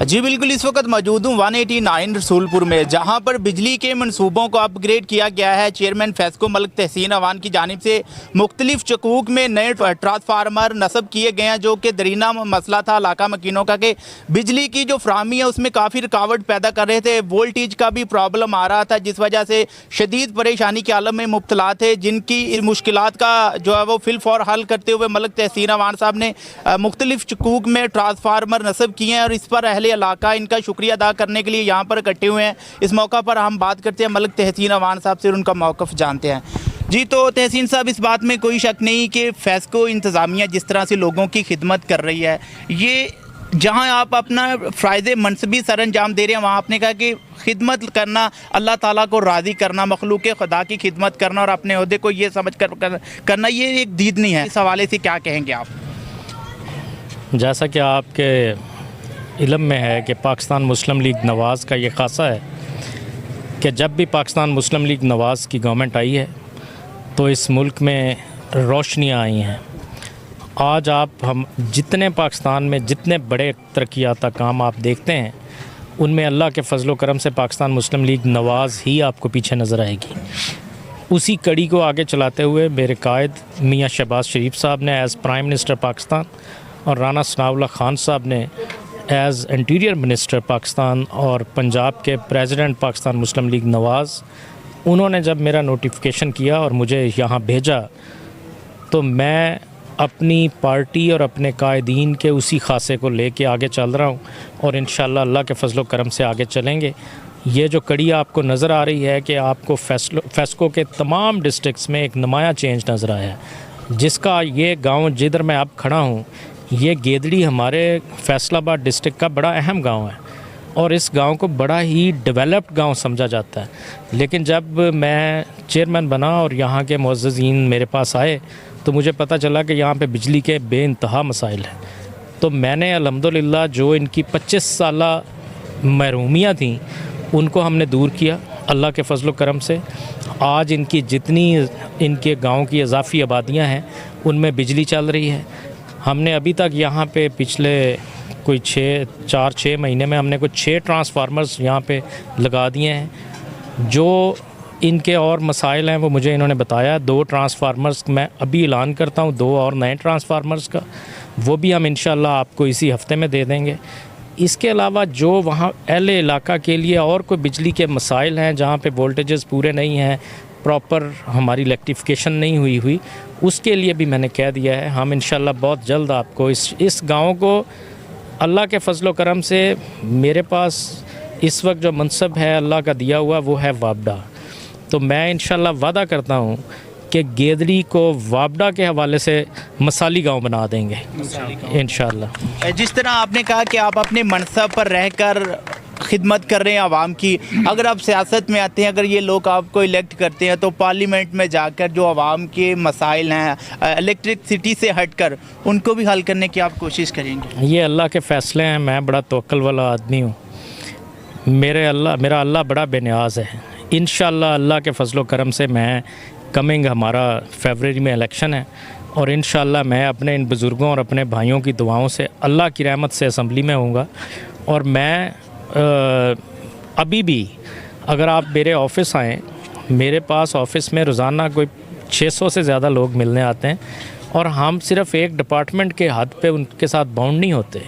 जी बिल्कुल, इस वक्त मौजूद हूँ 189 रसूलपुर में, जहाँ पर बिजली के मनसूबों को अपग्रेड किया गया है। चेयरमैन फेस्को मलिक तहसीन अवान की जानिब से मुख्तलिफ चकूक में नए ट्रांसफार्मर नस्ब किए गए हैं, जो कि दरीना मसला था इलाका मकीनों का कि बिजली की जो फ्राहमी है उसमें काफ़ी रुकावट पैदा कर रहे थे। वोल्टेज का भी प्रॉब्लम आ रहा था, जिस वजह से शदीद परेशानी के आलम में मुब्तला थे, जिनकी मुश्किलात का जो है वो फिल फॉर हल करते हुए मलिक तहसीन अवान साहब ने मुख्तलिफ चकूक में ट्रांसफार्मर नस्ब किए हैं और इस पर अहले इलाका इनका शुक्रिया अदा करने के लिए यहाँ पर इकट्ठे हुए हैं। इस मौका पर हम बात करते हैं मलिक तहसीन अवान साहब से और उनका मौक़िफ़ जानते हैं। जी, तो तहसीन साहब, इस बात में कोई शक नहीं कि फेस्को इंतज़ामिया जिस तरह से लोगों की खिदमत कर रही है, ये जहाँ आप अपना फ़राइज़ मनसबी सर अंजाम दे रहे हैं, वहाँ आपने कहा कि खिदमत करना, अल्लाह ताला को राज़ी करना, मखलूक खुदा की खिदमत करना और अपने ओहदे को ये समझ कर करना, ये एक दीद नहीं है। इस हवाले से क्या कहेंगे आप? जैसा कि आपके इल्म में है कि पाकिस्तान मुस्लिम लीग नवाज़ का ये ख़ासा है कि जब भी पाकिस्तान मुस्लिम लीग नवाज़ की गवर्नमेंट आई है तो इस मुल्क में रोशनियाँ आई हैं। आज हम जितने पाकिस्तान में जितने बड़े तरक्याता काम आप देखते हैं, उनमें अल्लाह के फजलो करम से पाकिस्तान मुस्लिम लीग नवाज़ ही आपको पीछे नज़र आएगी। उसी कड़ी को आगे चलाते हुए मेरे कायद मियाँ शहबाज शरीफ साहब ने एज़ प्राइम मिनिस्टर पाकिस्तान और राना सनाउल्लाह खान साहब ने एज़ इंटीरियर मिनिस्टर पाकिस्तान और पंजाब के प्रेसिडेंट पाकिस्तान मुस्लिम लीग नवाज़, उन्होंने जब मेरा नोटिफिकेशन किया और मुझे यहाँ भेजा, तो मैं अपनी पार्टी और अपने कायदीन के उसी खासे को लेके आगे चल रहा हूँ और इंशाअल्लाह अल्लाह के फजलो करम से आगे चलेंगे। ये जो कड़ी आपको नज़र आ रही है कि आपको फेस्को के तमाम डिस्ट्रिक्ट्स में एक नुमाया चेंज नज़र आया है, जिसका ये गांव जिधर मैं अब खड़ा हूँ, ये गेदड़ी हमारे फैसलाबाद डिस्ट्रिक्ट का बड़ा अहम गांव है और इस गांव को बड़ा ही डेवलप्ड गांव समझा जाता है। लेकिन जब मैं चेयरमैन बना और यहाँ के मुअज़्ज़िज़ीन मेरे पास आए तो मुझे पता चला कि यहाँ पे बिजली के बेइंतहा मसाइल हैं। तो मैंने अल्हम्दुलिल्लाह जो इनकी 25 साला महरूमियाँ थीं, उनको हमने दूर किया अल्लाह के फजलो करम से। आज इनकी जितनी इनके गांव की इजाफ़ी आबादियां हैं, उनमें बिजली चल रही है। हमने अभी तक यहाँ पे पिछले कोई 4-6 महीने में हमने कुछ 6 ट्रांसफार्मर्स यहाँ पे लगा दिए हैं। जो इनके और मसाइल हैं वो मुझे इन्होंने बताया। 2 ट्रांसफार्मर्स मैं अभी ऐलान करता हूँ, 2 और नए ट्रांसफार्मर्स का, वो भी हम इंशाअल्लाह आपको इसी हफ़्ते में दे देंगे। इसके अलावा जो वहाँ अहले इलाका के लिए और कोई बिजली के मसाइल हैं, जहाँ पे वोल्टेजेस पूरे नहीं हैं, प्रॉपर हमारी इलेक्ट्रिफिकेशन नहीं हुई, उसके लिए भी मैंने कह दिया है। हम इंशाअल्लाह बहुत जल्द आपको इस गांव को, अल्लाह के फजलो करम से मेरे पास इस वक्त जो मनसब है अल्लाह का दिया हुआ, वो है वापडा। तो मैं इंशाअल्लाह वादा करता हूँ कि गेदड़ी को वापडा के हवाले से मसाली गांव बना देंगे इंशाअल्लाह। जिस तरह आपने कहा कि आप अपने मनसब पर रहकर खिदमत कर रहे हैं आवाम की, अगर आप सियासत में आते हैं, अगर ये लोग आपको इलेक्ट करते हैं, तो पार्लियामेंट में जाकर जो आवाम के मसाइल हैं इलेक्ट्रिसिटी से हटकर, उनको भी हल करने की आप कोशिश करेंगे? ये अल्लाह के फ़ैसले हैं। मैं बड़ा तवक्कल वाला आदमी हूँ। मेरा अल्लाह बड़ा बेनियाज़ है। इंशाअल्लाह अल्लाह के फजलो करम से मैं हमारा फरवरी में इलेक्शन है और इंशाअल्लाह मैं अपने इन बुज़ुर्गों और अपने भाइयों की दुआओं से अल्लाह की रहमत से असम्बली में होऊंगा। और मैं अभी भी, अगर आप मेरे ऑफ़िस आएँ, मेरे पास ऑफ़िस में रोज़ाना कोई 600 से ज़्यादा लोग मिलने आते हैं और हम सिर्फ़ एक डिपार्टमेंट के हद पे उनके साथ बाउंड नहीं होते।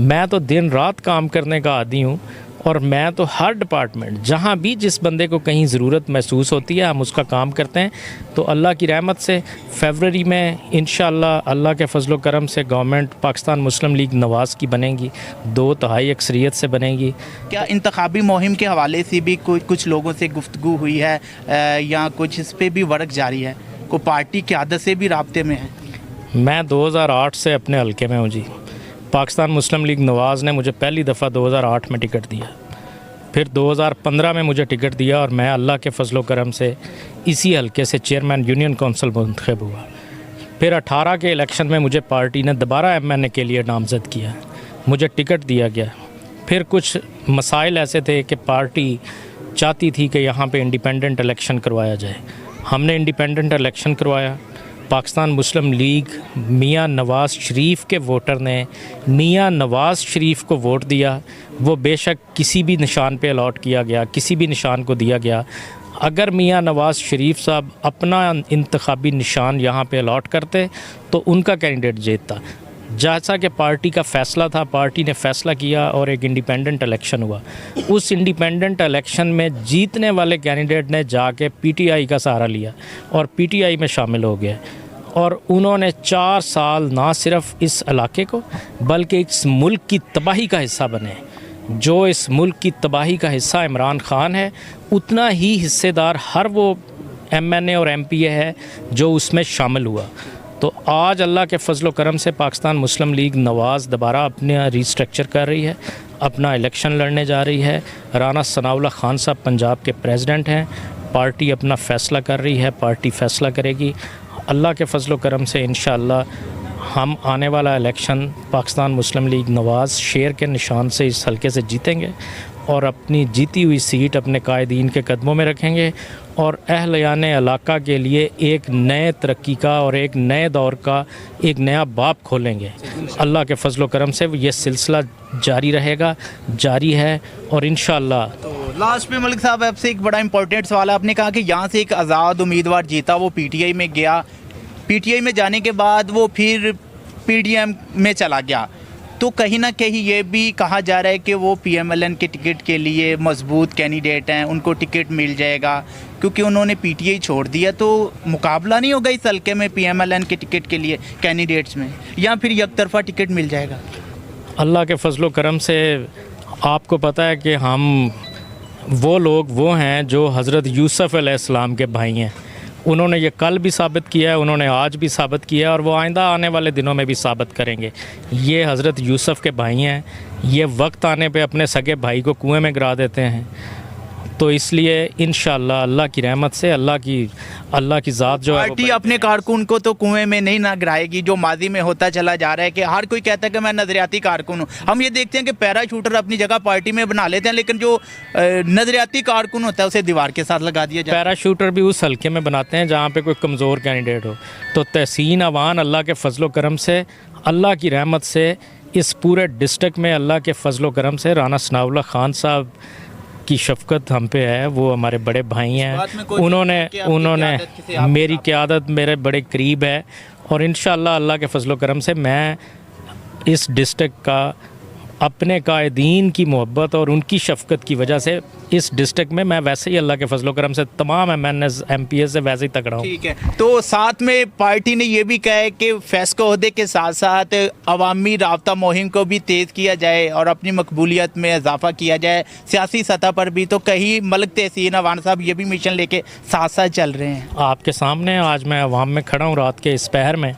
मैं तो दिन रात काम करने का आदी हूँ और मैं तो हर डिपार्टमेंट, जहाँ भी जिस बंदे को कहीं ज़रूरत महसूस होती है, हम उसका काम करते हैं। तो अल्लाह की रहमत से फरवरी में इंशाअल्लाह अल्लाह के फजलो करम से गवर्नमेंट पाकिस्तान मुस्लिम लीग नवाज़ की बनेगी, 2/3 अक्सरियत से बनेगी। क्या इंतखाबी मुहिम के हवाले से भी कुछ लोगों से गुफ्तगू हुई है या कुछ इस पर भी वर्क जारी है? कोई पार्टी क़यादत से भी राब्ते में है? मैं 2008 से अपने हल्के में हूँ जी। पाकिस्तान मुस्लिम लीग नवाज़ ने मुझे पहली दफ़ा 2008 में टिकट दिया, फिर 2015 में मुझे टिकट दिया और मैं अल्लाह के फजलो करम से इसी हल्के से चेयरमैन यूनियन कौंसिल मुंतखब हुआ। फिर 18 के इलेक्शन में मुझे पार्टी ने दोबारा MNA के लिए नामज़द किया, मुझे टिकट दिया गया। फिर कुछ मसाइल ऐसे थे कि पार्टी चाहती थी कि यहाँ पे इंडिपेंडेंट इलेक्शन करवाया जाए। हमने इंडिपेंडेंट इलेक्शन करवाया पाकिस्तान मुस्लिम लीग मियां नवाज़ शरीफ के वोटर ने मियां नवाज़ शरीफ को वोट दिया। वो बेशक किसी भी निशान पे अलॉट किया गया, किसी भी निशान को दिया गया, अगर मियां नवाज़ शरीफ साहब अपना इंतखाबी निशान यहाँ पे अलॉट करते तो उनका कैंडिडेट जीतता। जैसा कि पार्टी का फ़ैसला था, पार्टी ने फ़ैसला किया और एक इंडिपेंडेंट इलेक्शन हुआ। उस इंडिपेंडेंट इलेक्शन में जीतने वाले कैंडिडेट ने जाके पीटीआई का सहारा लिया और पीटीआई में शामिल हो गए और उन्होंने 4 साल ना सिर्फ इस इलाके को बल्कि इस मुल्क की तबाही का हिस्सा बने। जो इस मुल्क की तबाही का हिस्सा इमरान ख़ान है, उतना ही हिस्सेदार हर वो एमएनए और एमपीए है जो उसमें शामिल हुआ। तो आज अल्लाह के फजल करम से पाकिस्तान मुस्लिम लीग नवाज़ दोबारा अपने रीस्ट्रक्चर कर रही है, अपना इलेक्शन लड़ने जा रही है। राना सनाउल्लाह खान साहब पंजाब के प्रेसिडेंट हैं। पार्टी अपना फ़ैसला कर रही है, पार्टी फ़ैसला करेगी। अल्लाह के फजल करम से इंशाअल्लाह हम आने वाला इलेक्शन पाकिस्तान मुस्लिम लीग नवाज़ शेर के निशान से इस हल्के से जीतेंगे और अपनी जीती हुई सीट अपने कायदीन के कदमों में रखेंगे और अहल-ए-यान इलाका के लिए एक नए तरक्की का और एक नए दौर का एक नया बाब खोलेंगे। अल्लाह के फजल करम से ये सिलसिला जारी रहेगा, जारी है और इंशाअल्लाह। तो लास्ट में मलिक साहब आपसे एक बड़ा इंपॉर्टेंट सवाल है। आपने कहा कि यहाँ से एक आज़ाद उम्मीदवार जीता, वो पीटीआई में गया, पीटीआई में जाने के बाद वो फिर पीडीएम में चला गया, तो कहीं ना कहीं ये भी कहा जा रहा है कि वो पीएमएलएन के टिकट के लिए मजबूत कैंडिडेट हैं, उनको टिकट मिल जाएगा क्योंकि उन्होंने पीटीआई छोड़ दिया। तो मुकाबला नहीं होगा इस हल्के में पीएमएलएन के टिकट के लिए कैंडिडेट्स में, या फिर एक तरफा टिकट मिल जाएगा? अल्लाह के फजल करम से आपको पता है कि हम वो लोग वो हैं जो हज़रत यूसुफ़ अलैहिस्सलाम के भाई हैं। उन्होंने ये कल भी साबित किया है, उन्होंने आज भी साबित किया है और वो आइंदा आने वाले दिनों में भी साबित करेंगे। ये हज़रत यूसुफ़ के भाई हैं, ये वक्त आने पे अपने सगे भाई को कुएं में गिरा देते हैं। तो इसलिए इंशाअल्लाह अल्लाह की रहमत से अल्लाह की ज़ात जो है पार्टी अपने कारकुन को तो कुएं में नहीं ना गिराएगी, जो माजी में होता चला जा रहा है कि हर कोई कहता है कि मैं नज़रियाती कारकुन हूँ। हम ये देखते हैं कि पैराशूटर अपनी जगह पार्टी में बना लेते हैं, लेकिन जो नज़रियाती कारकुन होता है उसे दीवार के साथ लगा दिया जाए। पैराशूटर भी उस हल्के में बनाते हैं जहाँ पे कोई कमज़ोर कैंडिडेट हो। तो तहसीन अवान अल्लाह के फजल करम से, अल्लाह की रहमत से इस पूरे डिस्ट्रिक्ट में अल्लाह के फजल करम से राना सनाउल्लाह खान साहब की शफ़क़त हम पे है। वो हमारे बड़े भाई हैं, उन्होंने मेरी क़यादत मेरे बड़े करीब है और इंशाअल्लाह अल्लाह के फजल करम से मैं इस डिस्ट्रिक्ट का अपने कायदीन की मोहब्बत और उनकी शफ़क़त की वजह से इस डिस्ट्रिक्ट में मैं वैसे ही अल्लाह के फजल करम से तमाम एमएनएस एमपीए से वैसे ही तगड़ा हूँ। ठीक है, तो साथ में पार्टी ने ये भी कहा है कि फेस्को ओहदे के साथ साथ अवामी राब्ता मुहिम को भी तेज़ किया जाए और अपनी मकबूलियत में इजाफा किया जाए सियासी सतह पर भी। तो कहीं मलिक तहसीन अवान साहब ये भी मिशन लेके साथ साथ चल रहे हैं। आपके सामने आज मैं अवाम में खड़ा हूँ रात के इस पहर में,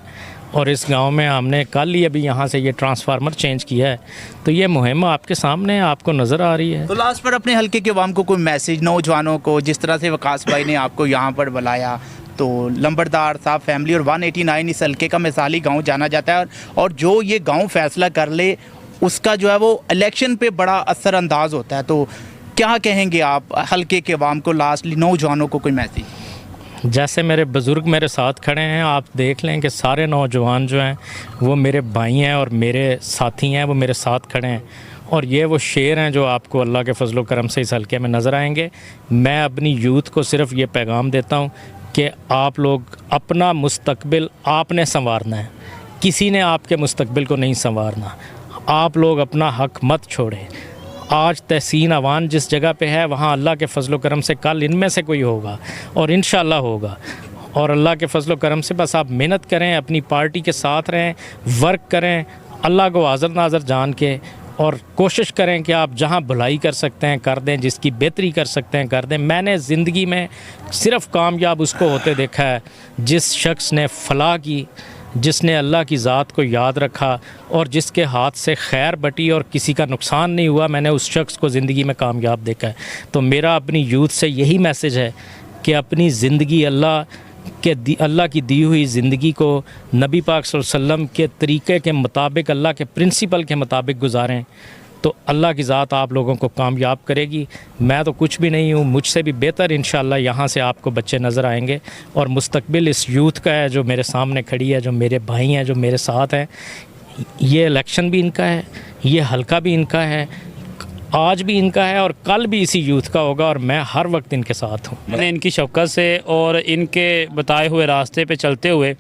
और इस गांव में हमने कल ही अभी यहाँ से ये ट्रांसफार्मर चेंज किया है। तो ये मुहिम आपके सामने आपको नज़र आ रही है। तो लास्ट पर अपने हल्के के अवाम को कोई मैसेज, नौजवानों को, जिस तरह से वकास भाई ने आपको यहाँ पर बुलाया, तो लंबरदार साहब फैमिली और 189 इस हल्के का मिसाली गांव जाना जाता है और जो ये गांव फैसला कर ले उसका जो है वो इलेक्शन पे बड़ा असरअंदाज होता है। तो क्या कहेंगे आप हल्के के अवाम को, लास्टली नौजवानों को कोई मैसेज? जैसे मेरे बुज़ुर्ग मेरे साथ खड़े हैं, आप देख लें कि सारे नौजवान जो हैं वो मेरे भाई हैं और मेरे साथी हैं, वो मेरे साथ खड़े हैं और ये वो शेर हैं जो आपको अल्लाह के फजल करम से इस हल्के में नज़र आएंगे। मैं अपनी यूथ को सिर्फ ये पैगाम देता हूँ कि आप लोग अपना मुस्तकबिल आपने संवारना है, किसी ने आपके मुस्तकबिल को नहीं संवारना। आप लोग अपना हक मत छोड़ें। आज तहसीन अवान जिस जगह पे है वहाँ अल्लाह के फजल करम से कल इनमें से कोई होगा और इंशाअल्लाह होगा। और अल्लाह के फजल करम से बस आप मेहनत करें, अपनी पार्टी के साथ रहें, वर्क करें, अल्लाह को हाज़िर नाज़र जान के, और कोशिश करें कि आप जहाँ भलाई कर सकते हैं कर दें, जिसकी बेहतरी कर सकते हैं कर दें। मैंने ज़िंदगी में सिर्फ़ कामयाब उसको होते देखा है जिस शख्स ने फ़लाह की, जिसने अल्लाह की ज़ात को याद रखा और जिसके हाथ से खैर बटी और किसी का नुकसान नहीं हुआ। मैंने उस शख्स को ज़िंदगी में कामयाब देखा है। तो मेरा अपनी यूथ से यही मैसेज है कि अपनी ज़िंदगी अल्लाह की दी हुई ज़िंदगी को नबी पाक सल्लल्लाहु अलैहि वसल्लम के तरीक़े के मुताबिक, अल्लाह के प्रिंसिपल के मुताबिक गुजारें। तो अल्लाह की ज़ात आप लोगों को कामयाब करेगी। मैं तो कुछ भी नहीं हूँ, मुझसे भी बेहतर इंशाल्लाह यहाँ से आपको बच्चे नज़र आएंगे। और मुस्तकबिल इस यूथ का है जो मेरे सामने खड़ी है, जो मेरे भाई हैं, जो मेरे साथ हैं। ये इलेक्शन भी इनका है, ये हल्का भी इनका है, आज भी इनका है और कल भी इसी यूथ का होगा, और मैं हर वक्त इनके साथ हूँ। मैंने इनकी शफ़क़त से और इनके बताए हुए रास्ते पे चलते हुए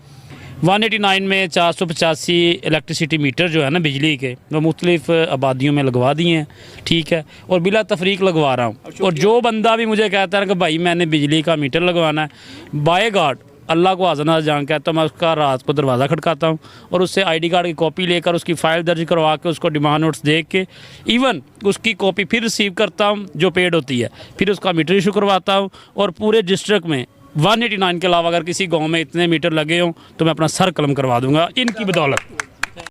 189 में 485 इलेक्ट्रिसिटी मीटर जो है ना बिजली के, वो मुख्तलिफ़ आबादियों में लगवा दिए हैं, ठीक है, और बिला तफरीक लगवा रहा हूँ। और जो बंदा भी मुझे कहता है कि भाई मैंने बिजली का मीटर लगवाना है, बाय गॉड अल्लाह को हाज़िर नाज़िर जान के, तो मैं उसका रात को दरवाज़ा खटकाता हूँ और उससे ID कार्ड की कॉपी लेकर उसकी फ़ाइल दर्ज करवा के उसको डिमांड नोट्स देख के इवन उसकी कॉपी फिर रिसीव करता हूँ जो पेड होती है, फिर उसका मीटर इशू करवाता हूँ। और पूरे डिस्ट्रिक्ट में 189 के अलावा अगर किसी गांव में इतने मीटर लगे हों तो मैं अपना सर कलम करवा दूंगा इनकी बदौलत।